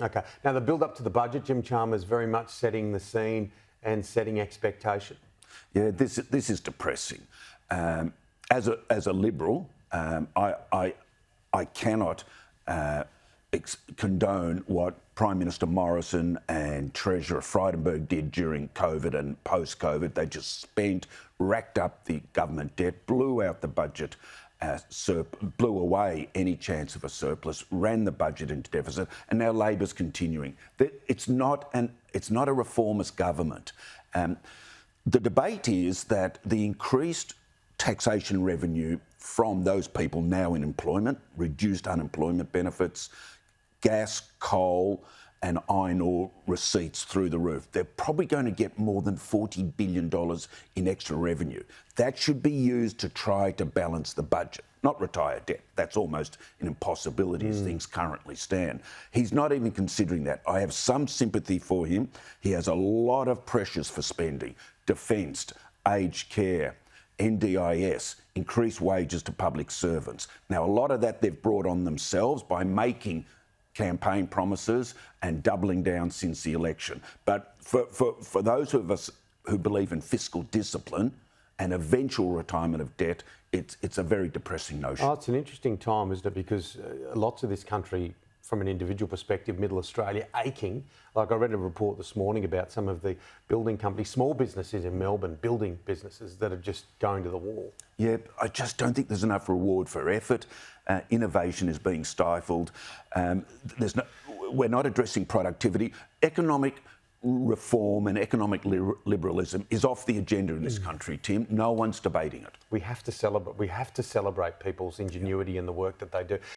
Okay. Now, the build-up to the budget, Jim Chalmers very much setting the scene and setting expectation. Yeah, this is depressing. As a Liberal, I cannot condone what Prime Minister Morrison and Treasurer Frydenberg did during COVID and post-COVID. They just racked up the government debt, blew out the budget, blew away any chance of a surplus, ran the budget into deficit, and now Labor's continuing. It's not a reformist government. The debate is that the increased taxation revenue from those people now in employment, reduced unemployment benefits, gas, coal and iron ore receipts through the roof. They're probably going to get more than $40 billion in extra revenue. That should be used to try to balance the budget, not retire debt. That's almost an impossibility as things currently stand. He's not even considering that. I have some sympathy for him. He has a lot of pressures for spending: defence, aged care, NDIS, increased wages to public servants. Now, a lot of that they've brought on themselves by making campaign promises and doubling down since the election. But for those of us who believe in fiscal discipline and eventual retirement of debt, it's a very depressing notion. Oh, it's an interesting time, isn't it? Because lots of this country, from an individual perspective, middle Australia, aching. Like I read a report this morning about some of the building companies, small businesses in Melbourne, building businesses that are just going to the wall. Yeah, I just don't think there's enough reward for effort. Innovation is being stifled. We're not addressing productivity. Economic reform and economic liberalism is off the agenda in this country, Tim. No one's debating it. We have to celebrate people's ingenuity and the work that they do.